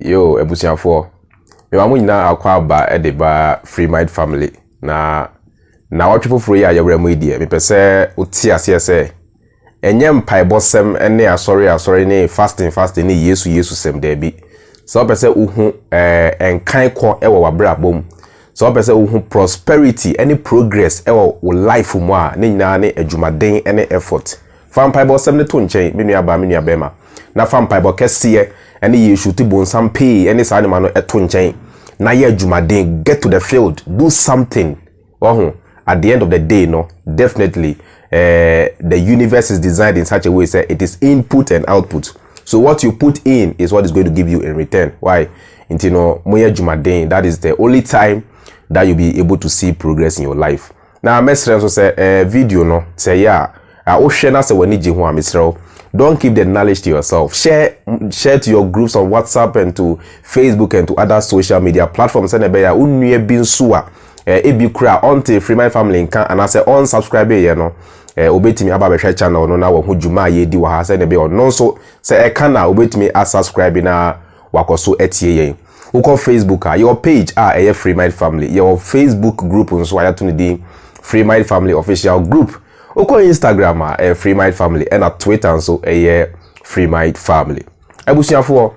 Yo, ebusiafo. Me wa munyina akwa ba edeba Freemind family. Na watchful free ya yewremu idie. Me pese uti ase enye mpaibosem ene asori ne fasting ne Yesu sem debi. So pese uhu enkan ko ewo wabra bom. So pese uhu prosperity any progress ewo life mu a ne nyina ne adwumaden ene effort. Fa mpaibosem ne to nchen me nua bema. Na fa mpaibo kese ene Yesu ti bonsam pay ene sa anima no eto nchen. Na ye adwumaden, get to the field, do something. At the end of the day, no, definitely the universe is designed in such a way that it is input and output. So what you put in is what is going to give you in return. Why? That is the only time that you'll be able to see progress in your life. Now, Mestre also say video no say yeah. Don't keep the knowledge to yourself. Share to your groups on WhatsApp and to Facebook and to other social media platforms. And ebi kura onte Freemind family nkan and I say unsubscribe ye no obetimi aba be channel no na wo hudwuma ye di wa ha say ne be no so say e kan na obetimi subscribe na wakoso etie ye uko Facebook your page Freemind family your Facebook group nso ayato ne di Freemind family official group uko Instagram Freemind family and at Twitter nso Freemind family abusuafo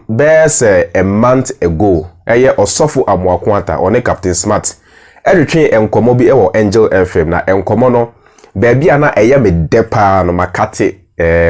there's a month ago Apostle Amoako Attah one Captain Smart retwe enkomo bi Angel FM na enkomo no baby ana me depa no makate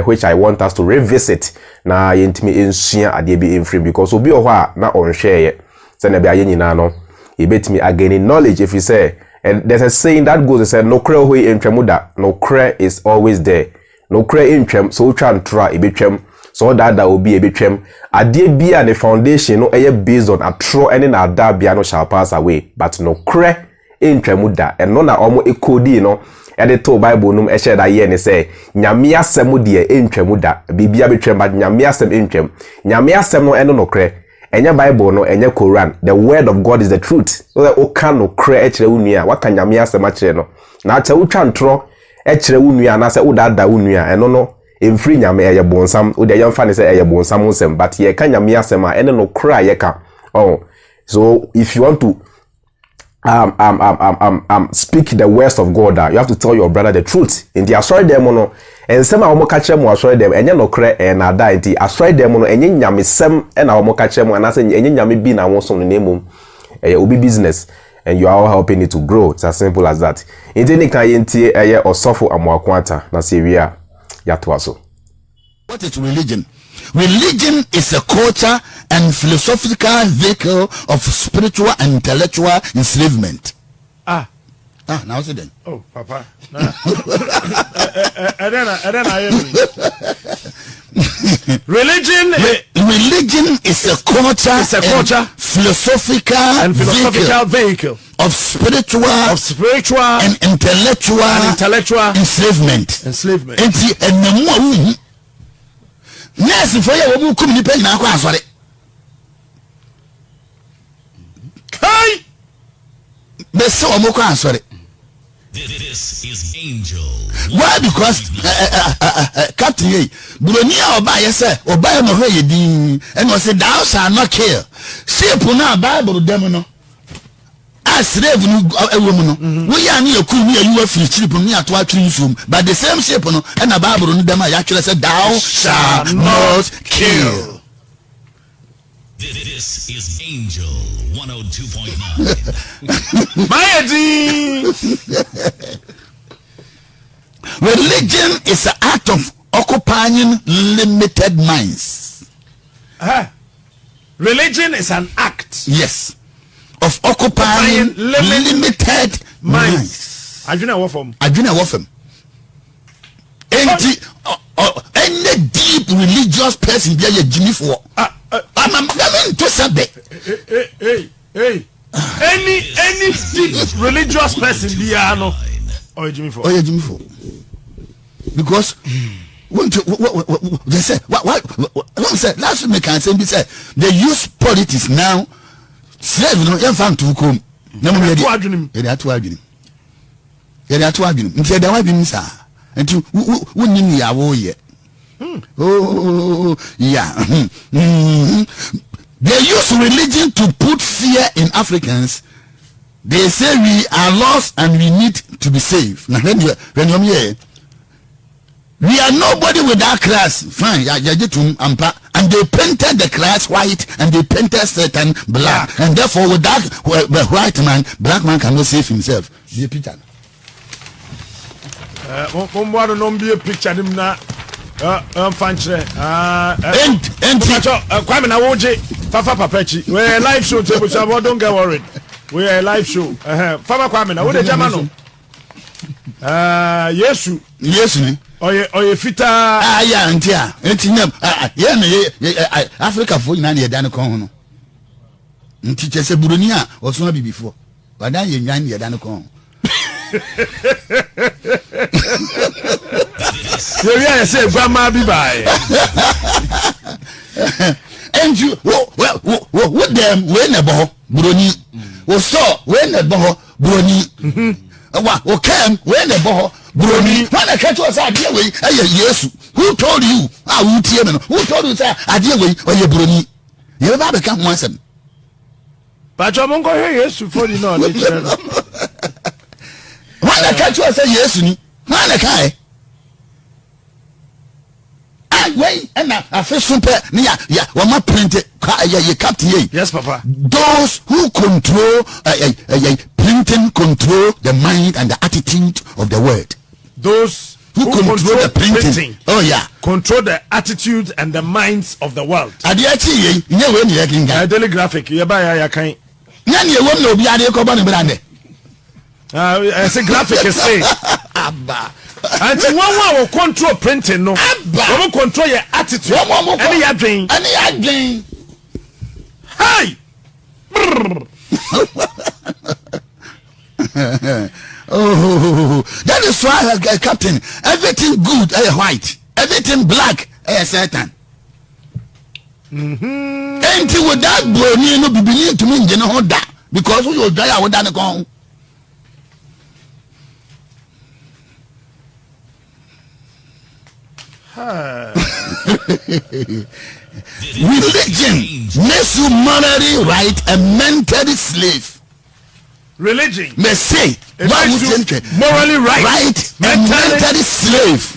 which I want us to revisit na yentimi ensua ade bi enfree because obi ho a na on share say na be aye nyina no yebetimi again knowledge if you say and there's a saying that goes say no kra ho entwemuda no kra is always there no kra entwem so try and try ebetwem so that will be a betwem ade bia the foundation no based on atro any na da bia no shall pass away but no kre entwemuda and no na omo ekodi no e to Bible num e share da ye ne say nyame asem de entwemuda bibia betwem but nyame asem entwem nyame asem no eno no kre enye Bible no enye Quran the word of God is the truth so that o kan no kre e kire unua waka nyame asem a kire no na acha utwa ntro e kire unua na say udada unua eno no emfiri nyame eye bonsam o de yamfa ne say eye bonsam nsem but ye ka nyame asem a ene no kra ye ka so if you want to speak the words of God you have to tell your brother the truth in the asori dem no ensem a wo ka kire mu asori dem enye no kra na da nti asori dem no enye nyame sem na wo ka kire mu anase enye nyame bi na wo so no nemum obi business and you are all helping it to grow. It's as simple as that. Inti ni kan yenti Apostle Amoako Attah na seria What is religion? Religion is a culture and philosophical vehicle of spiritual and intellectual enslavement. Now say then. Oh, Papa. Religion is a culture. It's a culture, philosophical vehicle of spiritual and intellectual enslavement. And yes, for you will come depend now. Kai, the so Amoako sorry. This is Angel. Why? Because Captain Buronia Obaya say Obaya no way din and was say thou shalt not kill. See puna Bible demono. As slave no a woman. We are near Kumi you free chip me at what room, but the same shape no and a Bible no dem actually said thou shalt not kill. This is Angel 102.9. Religion is an act of occupying limited minds. Religion is an act. Yes. Of occupying limited minds. Adwena wofam. Any deep religious person be a Jimmy for. I'm to sabe. Any deep religious person be no. Jimmy for. Because they say what say last week can say they use politics now. Slave no yan fan to come. Na mo yedi atu adwunim. Nti da wadwunim sa. Nti wonnim ya wo ye. Oh, yeah. They use religion to put fear in Africans. They say we are lost and we need to be saved. Now, when you're here, we are nobody without class. Fine, and they painted the class white and they painted Satan black. And therefore, without the white man, black man cannot save himself. The picture. Picture him now. Fanchre. Kwame na woje. Fafa Papechi. We are live show table, so don't get worried. We are live show. Fafa Kwame na wode jamano. Yesu. Yesu ni. Oye fita. Ya ntia. Entinyam. Ye na Africa fo nyina na ye dan kon ho no. Nti chese buroni a oso bibifo. Wadan ye nwan ye dan kon. You say grandma be by. And you with them when a boho brony was saw when a boho brony came when a boho brony when I catch us idea way yes who told you who told you say idea way or your brony you ever become once but your mongo here yes for the no when I catch us say yes ni when I kai way and I feel super yeah what my printed you captain. Yes papa. Those who control printing control the mind and the attitude of the word. Those who control the printing. Oh yeah, control the attitude and the minds of the world. Adiachi daily graphic you buy ya kan nyane e won no bia de ko ba ne brande say graphic is say abba and one will control printing no one control your attitude any your dream hey oh that is why captain everything good white everything black Satan until with that brony no be believe to me you know that because we will die with that con religion makes you morally right and mentally slave. Religion may say makes you morally right and mentally slave.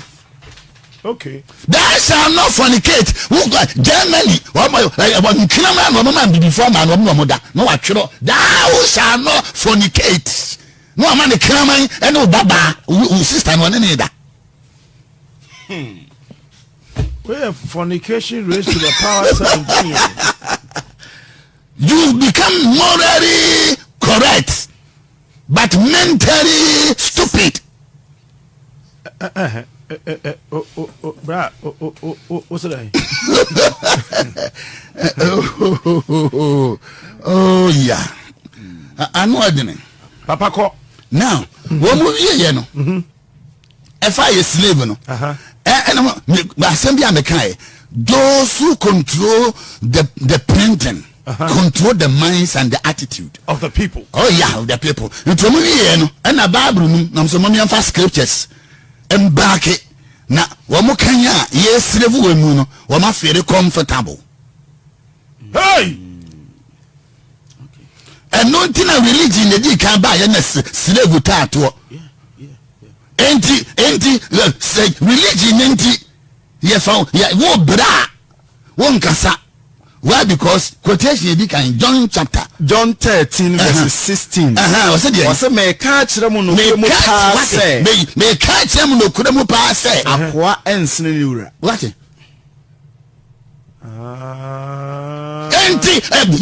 Okay. Thou shall not fornicate. Germany, thou shall not fornicate. No man, the Kraman and no Baba, sister, one another. Where fornication raised to the power 17. You become morally correct, but mentally stupid. What's that? Oh yeah. I know it. Papa ko. Now, what movie you know? If I a slave no. Those who control the printing control the minds and the attitude of the people. Oh yeah, of the people. Into movie no, and a Bible no, nam so mommy amfa scriptures. Embark it. Na wamo kanya yes slave we mu no wama feel comfortable. Hey. And no tina religion dey kan ba ya na slave tato. Enti say religion enti ye found wo bra won kasa. Why? Because quotation dey kan John 13 verses 16. Was me ka kire mu no me ka kire mu no kure mu pa say akoa ensene ni wura. What? Enti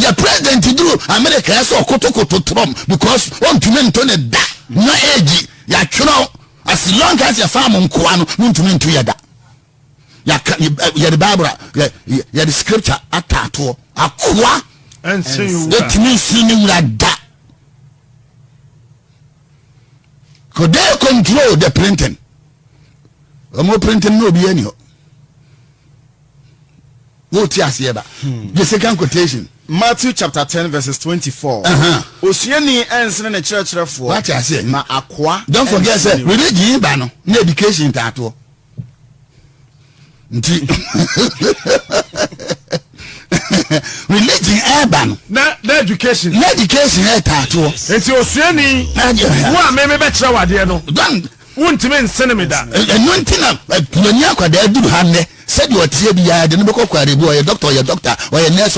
your president do America so kotokoto Trump because on to mentone da na age ya tworo as long as your farm nkoa no ntumi ntu yada. Ya the Bible ya the scripture atato akoa ensene it means you like that. Could they control the printing? More printing no be any. What you say about the second quotation? Matthew chapter 10 verses 24. Osuani ensene na churchfo. What you say? Na akwa. Don't forget say religion ba no, na education tato. Religion urban. Na education. Na education tato. Enti osuani. Wo a me be kire wade no. Wontime nsene me da. Enu ntina plani akwada aduru ha ne. Said you tie bia de no be kokware bo ye doctor or ye nurse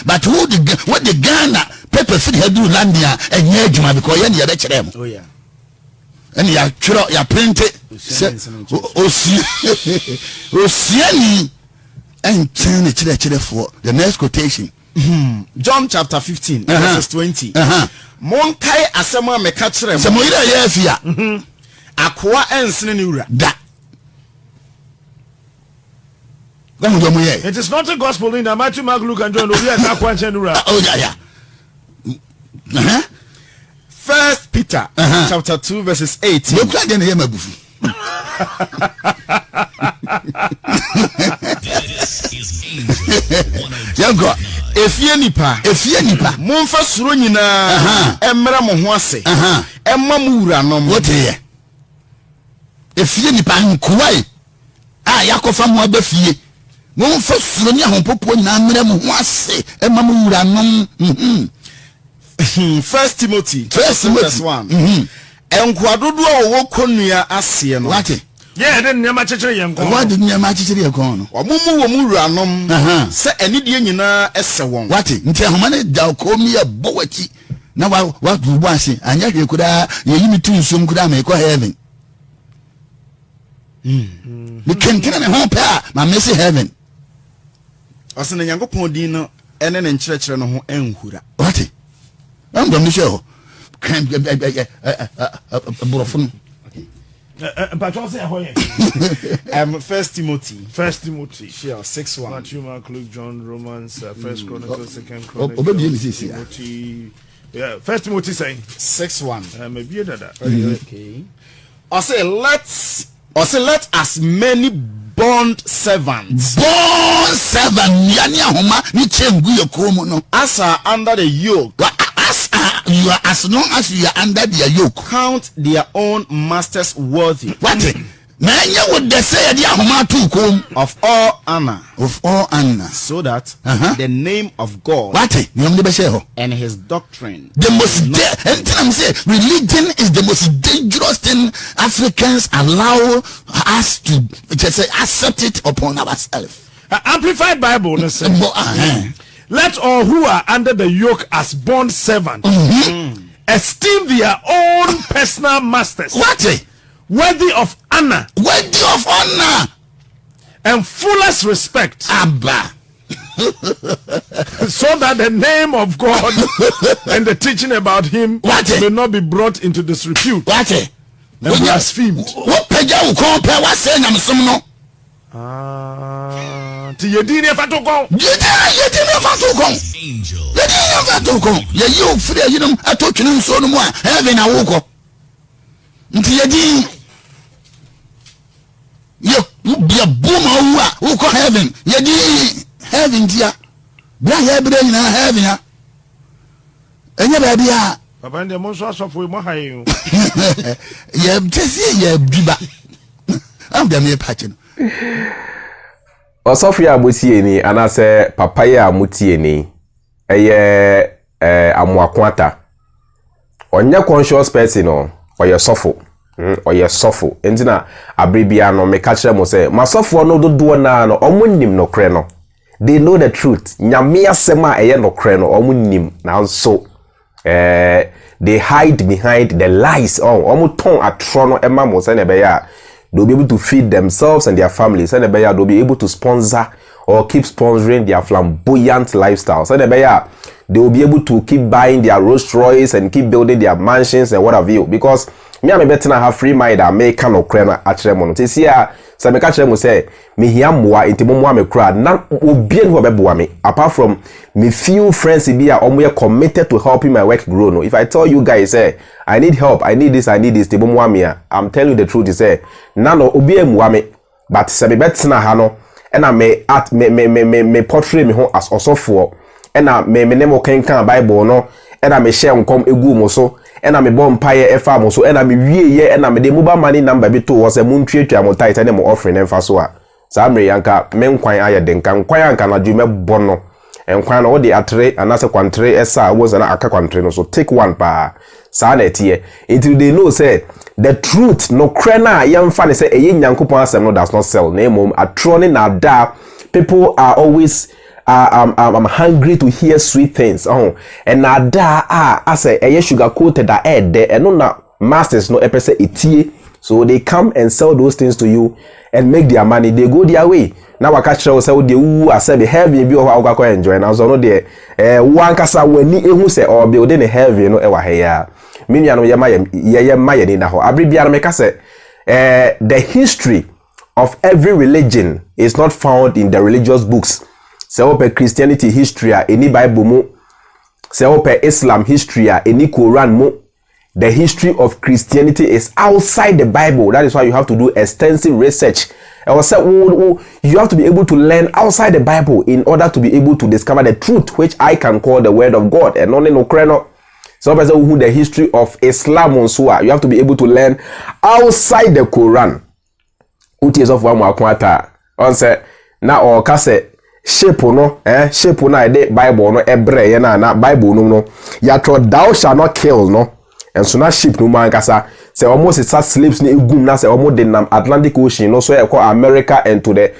but what the Ghana paper fit he do landia enye adwuma because ye ne ye be kire mo. Oh yeah. And ya chiro ya print it. Osiani and turn it for the next quotation. John chapter 15 verses 20. Monkai asema meka kire mo. Samoira yefia. Akwa ensene ni wura. Da. It is not a gospel in Matthew, Mark, Luke, and John. Oh yeah. First Peter chapter 2 verses 18. Look like the name of This is Angel. Yango. Efie nipa. Momfa suro nyina emra mo ho ase. Emma mu wura nom. What here? Efie nipa nkuwai. Yakofa mo abafie. Momfa suro nya hompopo nyina emra mo ho ase. Emma mu wura nom. First Timothy verse 1. Enkwadodo wo konua ase no. What? Yeah, then nyama chechere yenkon. What did nyama chechere yenkon? Omumu wo mu wuranom se anidie nyina ese won. What? Nti ahoma ne da komi ya bowati. Na wa dubu ase anya hwe kuda yeyimi tu nsom kuda me ko heaven. Me kenkena me ho pa ma mesi heaven. Osene Nyankopon din no ene ne nkyerɛkyerɛ no ho enhura. What? I'm going to show. Brofun. First Timothy. Sure, 6:1. Matthew, Mark, Luke, John, Romans, First Chronicles, Second Chronicles. Timothy. Yeah, First Timothy saying 6:1. Maybe that. Okay. Let as many bond servants. Yani ahoma ni chengu yokomo no. As are under the yoke. As long as you are under their yoke, count their own masters worthy. What? Manya would they say of all honor, so that the name of God and his doctrine, the most religion is the most dangerous thing Africans allow us to just accept it upon ourselves. Amplified Bible let all who are under the yoke as bond servants esteem their own personal masters. What? Worthy of honor. And fullest respect. Abba. So that the name of God and the teaching about him may not be brought into disrepute. What? And blasphemed. What Tiyedini fatoko. Yedini fatoko. Angel. Yedini fatoko. You free you know I told you so no more. Heaven awoko. Tiyedini. You be a boomer who call heaven. Yedini heaven dia. Bra heaven na heaven ya. Enya ba bia. Papa ndem so asofo mo hayi. Ye tesi ye biba. Am dem ye patch. Osofia abotie ni anase papaya amutie ni eye Amoako Attah onye conscious person no oye sofo entina abribia no me ka kire mo se masofo no dodo na no omunnim no kre no they know the truth nyame asema eye no kre no omunnim na so they hide behind the lies omuton atro no ema mo se na be ya they'll be able to feed themselves and their families. And they'll be able to sponsor or keep sponsoring their flamboyant lifestyle. So they will be able to keep buying their Rolls Royce and keep building their mansions and what have you. Because me I'm better have free mind and make kind of crane at Remon. This year, so me catch them say me here more into more me crowd. Not be me apart from me few friends be are committed to helping my work grow. No, if I tell you guys I need help, I need this, the more I'm telling you the truth is none of obi me but se me better na hano and I may at me portray me home as also for and I me name can Bible no and I may share come egu mo so and I may bomb pie efa mo so and I may wie and I may the mobile money number be to was a moon trade to amortize and them offering and so saa mre yanka menkwan aye denka nkwan yanka na dwume bono nkwan no de atre anase kwantre esa wo na aka kwantre no so take one pa saa na etie until they know say the truth no krena yemfa ne say eye nyankopon asem no does not sell na emom atrone na da people are always I'm hungry to hear sweet things and na da I say eye sugar coated da de eno na masters no epese etie so they come and sell those things to you and make their money. They go their way. Now I catch you say they who are say heavy bi o kwa kwa enjoy na so no de wan kasa wani ehu say or be within heavy no e wa heya minu no ye maye ni na ho abribia no meka say the history of every religion is not found in the religious books. Say open Christianity history any Bible mu, say open Islam history any Quran mu. The history of Christianity is outside the Bible. That is why you have to do extensive research. I was said, you have to be able to learn outside the Bible in order to be able to discover the truth, which I can call the word of God. And only no kreno. So who the history of Islam on you have to be able to learn outside the Quran. Uties of Amoako Attah. On say na or kase shape no shape na the Bible no ebre na Bible no yatro thou shall not kill no. And so na ship no man kasa say almost it's slaves ni egum na say almost the Atlantic Ocean no so e call America and to the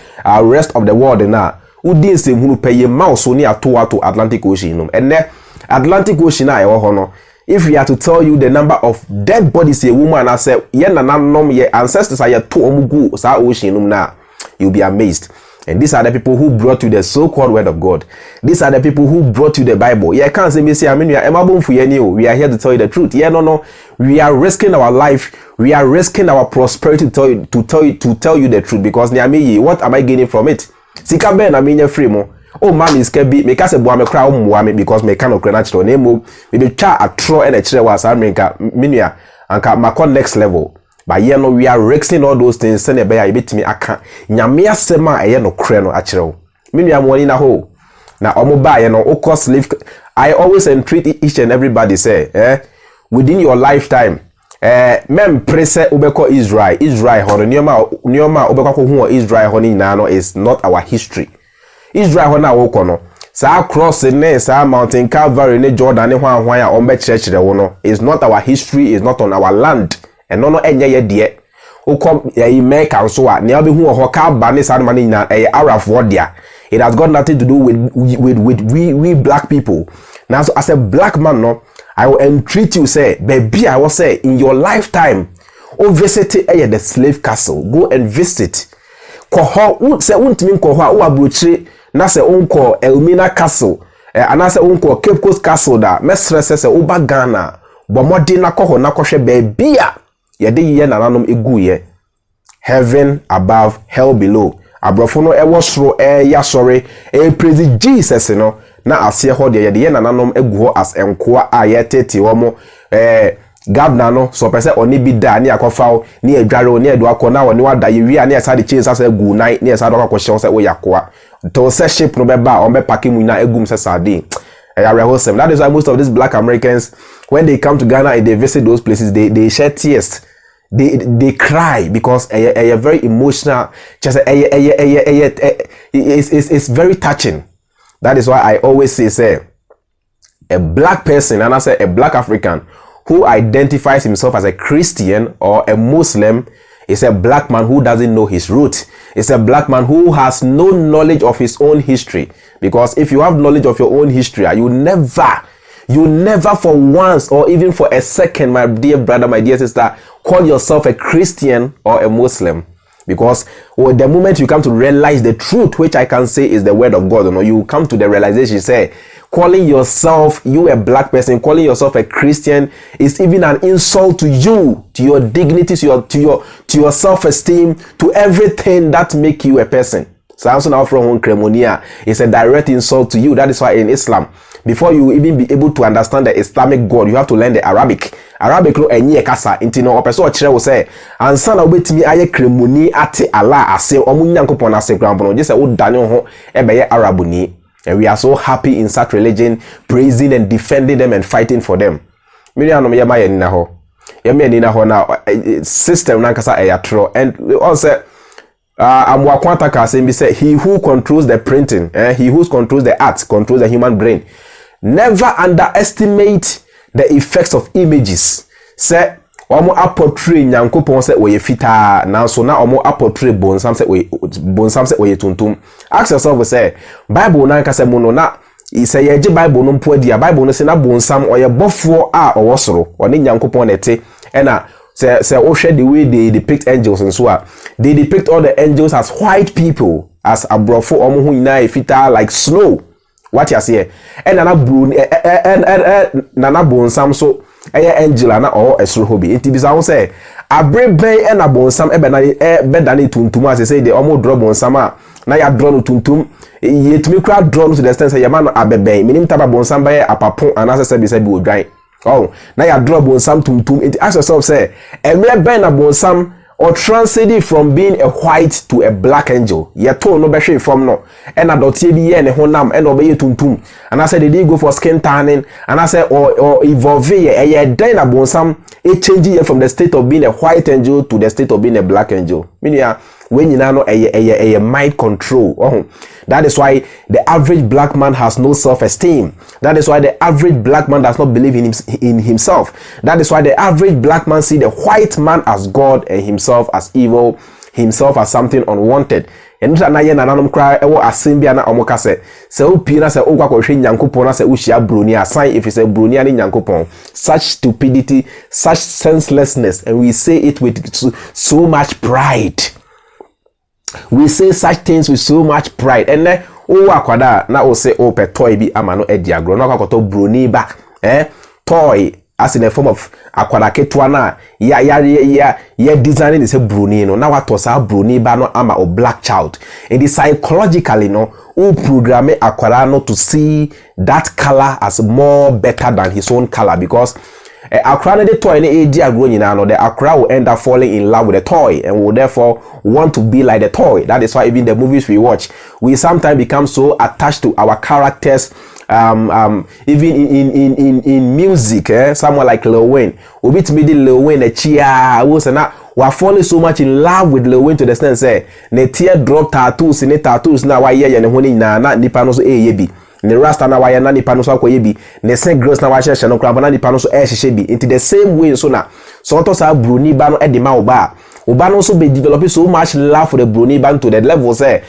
rest of the world na udi nsem hunu pay mouse so ni ato Atlantic Ocean no and Atlantic Ocean na e ho no if we are to tell you the number of dead bodies a woman and say ye nananom ye ancestors are ye to omugu sa ocean no na you'll be amazed. And these are the people who brought you the so-called word of God. These are the people who brought you the Bible. Yeah, can't say me say I mean we are here to tell you the truth. Yeah, no. We are risking our life. We are risking our prosperity to tell you the truth because what am I gaining from it? Sika ben I mean free mo. Oh man is can be make us a boy me cry me because me cannot natural name mo. We be try a throw and a chere was America minia and my next level. But yeah, no, we are risking all those things. Send a bear, bit me. I can't. Nyamia sema aye no kreno achiro. Mimi am one in a hole. Now, omoba you know, o cost live. I always entreat each and everybody say, within your lifetime, mem prese ubeko Israel. Israel hono nioma ubeko ko hu Israel hono inano is not our history. Israel hono awoko no. Sa cross ne sa mountain Calvary ne Jordan ne hwan ya ombe church wo no is not our history, is not on our land. And no enye ye de ukom ye make and so a ne obi hu ho ka ba ne sa man na Arab word dia. It has got nothing to do with we black people. Now so as a black man no I will entreat you say baby I will say in your lifetime o visit the slave castle, go and visit ko ho say untimi ko ho a abrochire na say unko Elmina castle and say unko Cape Coast castle da mesre say oba Ghana bomodi na ko ho na ko hwe baby a yede ye nananom eguye heaven above hell below abrofo no ewo soro ya sorry praise Jesus no na ase ho de yede ye nananom egu ho as enkoa a yetete wo mo governor no so pese oni bi da ni akofa ni adware oni edu akona woni wada ye wi ani esa de chase asa egu nine ni esa do akokwo se wo yakoa to se ship no be ba o be packing mu na egum se sardine that is why most of these black Americans when they come to Ghana and they visit those places they shed tears. They cry because a very emotional just it's very touching. That is why I always say a black person and I say a black African who identifies himself as a Christian or a Muslim is a black man who doesn't know his roots. It's a black man who has no knowledge of his own history. Because if you have knowledge of your own history, you never for once or even for a second, my dear brother, my dear sister, call yourself a Christian or a Muslim. Because the moment you come to realize the truth, which I can say is the word of God, you come to the realization, say, calling yourself, you a black person, calling yourself a Christian is even an insult to you, to your dignity, to your self-esteem, to everything that make you a person. So also now from Cremonia is a direct insult to you. That is why in Islam, before you even be able to understand the Islamic God, you have to learn the Arabic. Arabic lo enye kasa inti no opeso o kire wo say ansa na obetimi aye kremoni ate Allah ase omunyankopon ase krampono je say wo dane ho ebeye Arabuni. And we are so happy in such religion, praising and defending them and fighting for them. Miriam ye maye ni na ho. Ye me ni na ho na system na kasa e yatro and also Amoako Attah saying, say he who controls the printing, he who controls the art, controls the human brain. Never underestimate the effects of images. Say omo aportray Nyankopon say oye fita, now so na omo aportray bonsam say oye tuntum. Ask yourself, say Bible na nkase mu no na say yeje Bible no mpo dia Bible no say na bonsam oye bofo a owosoro one Nyankopon nete ena say share the way they depict angels and so they depict all the angels as white people, as abrofo omo hu ina fita like snow. What you say? And nana bonsam so angel na or esro hobi. Inti bisa won say abrebe na bonsam bedani tuntum as say they almost draw bonsam na ya draw no tuntum yetumi kra draw no to the extent say yama no abebe minim taba bonsam ba apapon anase say be say bi odwan. Oh, na ya draw bonsam tuntum. Inti ask yourself say emre ben na bonsam or transited from being a white to a black angel. Yeto no be from no. And adotie bi ye ne honam and obey tuntum. And I said they did go for skin tanning. And I said or evolve ye den abonsam a change from the state of being a white angel to the state of being a black angel. Meaning when you know a mind control. Oh, that is why the average black man has no self-esteem. That is why the average black man does not believe in himself. That is why the average black man see the white man as God and himself as evil, himself as something unwanted. And na ye nananom kra ewo asembia na omoka se opi na se ogwa kwahwe Nyankopon na se uhyia broni asan if say broni ani Nyankopon. Such stupidity, such senselessness, and we say it with so much pride. We say such things with so much pride. And then akwada na o say o pe toy bi ama no edi agro na akoto broni ba toy as in a form of akwada ketwa na ya designing is a broni no na wato sa broni ba no ama o black child. And the psychologically no o program akwada no to see that color as more better than his own color, because Accra the toy any age agro nyina no, the Accra will end up falling in love with the toy and will therefore want to be like the toy. That is why even the movies we watch, we sometimes become so attached to our characters. Even in music, someone like Lil Wayne, we beat me the Lil Wayne a cheer was na we're falling so much in love with Lil Wayne to the extent say ne teardrop tattoos ne tattoos na wa ye ne honi na nipa no so yebi ne rasta na wa ye na nipa no so akoyebi ne sen girls na wa hye no kra na nipa no so hye bi into the same way so na so to sa broni ba no e ma oba no so be develop so much love for the broni ba to the level say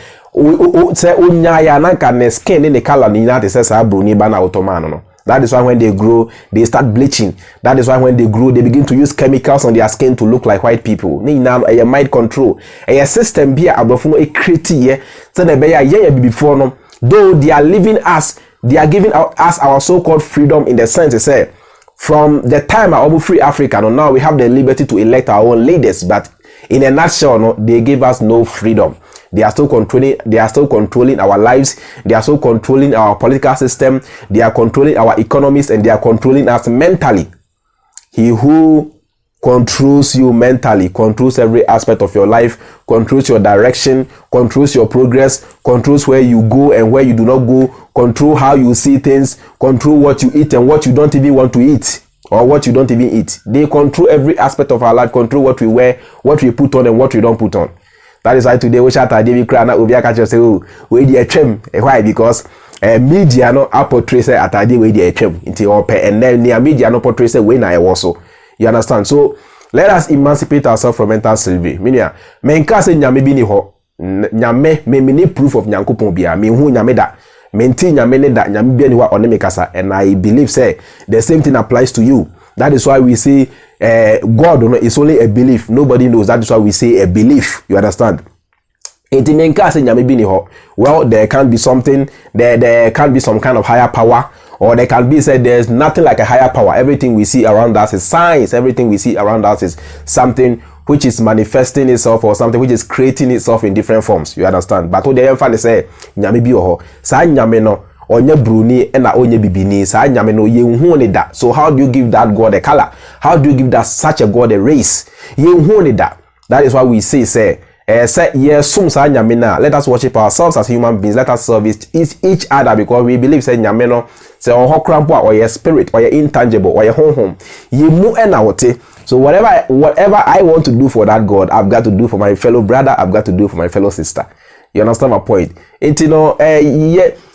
say onya ya na ka ne skin ne color ni na te say sa broni ba na automano no. That is why when they grow, they start bleaching. That is why when they grow, they begin to use chemicals on their skin to look like white people. Ni na a mind control. A system be abrofuno a create so the be before no. Though they are living us, they are giving us our so-called freedom in the sense they say from the time of free Africa, no, now we have the liberty to elect our own leaders, but in a nutshell, no, they give us no freedom. They are still controlling our lives. They are still controlling our political system. They are controlling our economies, and they are controlling us mentally. He who controls you mentally controls every aspect of your life, controls your direction, controls your progress, controls where you go and where you do not go, control how you see things, control what you eat and what you don't even want to eat, or what you don't even eat. They control every aspect of our life, control what we wear, what we put on, and what we don't put on. That is why today we chat David Krana Obia catch say oh we dey chem. Why? Because media no portray say atade we dey chem into ope, and then near media no portray say we na e also. You understand? So let us emancipate ourselves from mental slavery. Meaning menka say nyame bi ni ho, nyame me ni proof of Nyankopon bia me hu nyame da, menti nyame ne da, nyame bia ni wa one me kasa, and I believe say the same thing applies to you. That is why we say God is only a belief. Nobody knows. That is why we say a belief. You understand? Well, there can be something, there can be some kind of higher power, or there can be said there's nothing like a higher power. Everything we see around us is science. Everything we see around us is something which is manifesting itself, or something which is creating itself in different forms. You understand? But what they finally say, nyame bi oho, sa nyame no onye bruni ena onye bibini, sa nyame no ye hu ne da. So how do you give that God a color? How do you give that such a God a race? Ye hu ne da. That is why we say let us worship ourselves as human beings. Let us service each other, because we believe say nyame no say on hokrampo or your spirit or your intangible or your home ye mu ena wote. So whatever I want to do for that God, I've got to do for my fellow brother, I've got to do for my fellow sister. You understand my point? And you know,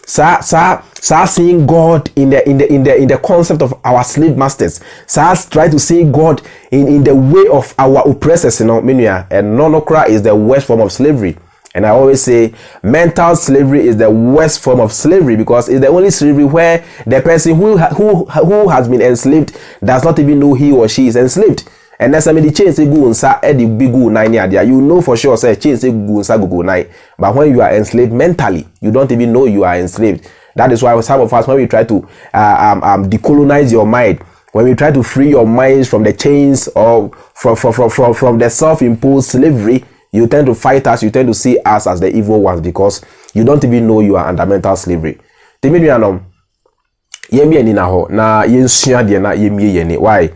seeing God in the concept of our slave masters. Try to see God in the way of our oppressors, you know, and non-okra is the worst form of slavery. And I always say mental slavery is the worst form of slavery, because it's the only slavery where the person who has been enslaved does not even know he or she is enslaved. And that's the chain say go unsa edi bigu nine there. You know for sure say chain say go unsa go nine. But when you are enslaved mentally, you don't even know you are enslaved. That is why some of us, when we try to decolonize your mind, when we try to free your minds from the chains of from the self-imposed slavery, you tend to fight us, you tend to see us as the evil ones, because you don't even know you are under mental slavery. Why?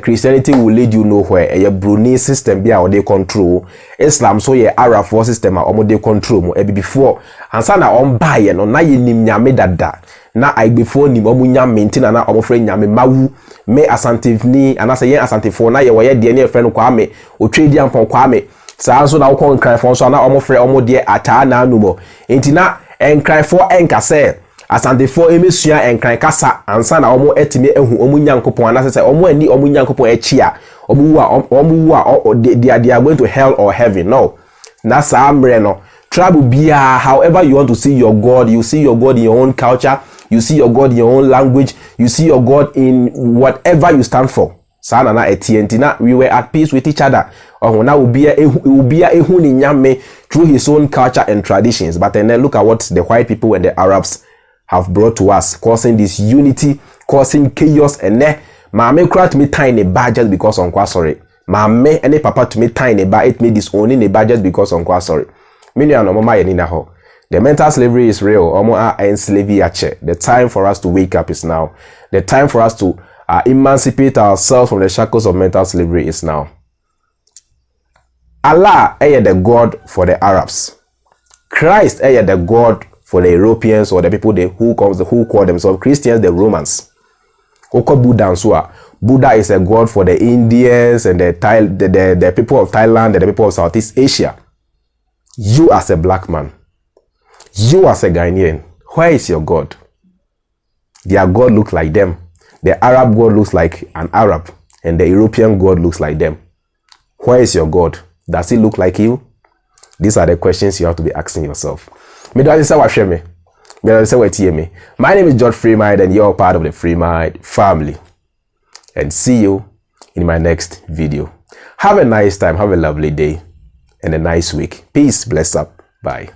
Christianity will lead you nowhere. A Brunei system be our they control. Islam so ye Arab force system or they control. Before and sana on buy no na ye nim nyame dada. Na I before nim omu nyam maintain na omu friend nyame mawu me asante ni anase ye asante for na ye wo ye de ne friend kwa me o trade am pon kwa me. Sa so na wo kon cry for so na omu friend omu de ata na anumo. Enti na en cry for enka say asante for emesua enkran kasa ansa na omo etime ehu omo nyankopon anase se omo ani omo nyankopon echi a they are going to hell or heaven. No, that's amre no trouble bia. However you want to see your God, you see your God in your own culture, you see your God in your own language, you see your God in whatever you stand for. Sana na etienti na we were at peace with each other. Na ubia ehu ni nyame through his own culture and traditions. But then look at what the white people and the Arabs have brought to us, causing this unity, causing chaos, and mame cry to me tiny bar just because on sorry. Mame any papa to me tiny bar, it made this only a bar just because on sorry. The mental slavery is real. The time for us to wake up is now. The time for us to emancipate ourselves from the shackles of mental slavery is now. Allah is the God for the Arabs. Christ is the God for the Europeans or the people who call themselves Christians, the Romans. Buddha is a god for the Indians and the people of Thailand and the people of Southeast Asia. You as a black man, you as a Ghanaian, where is your God? Their God looks like them. The Arab God looks like an Arab, and the European God looks like them. Where is your God? Does he look like you? These are the questions you have to be asking yourself. My name is George Freemind, and you're part of the Freemind family. And see you in my next video. Have a nice time, have a lovely day, and a nice week. Peace, bless up, bye.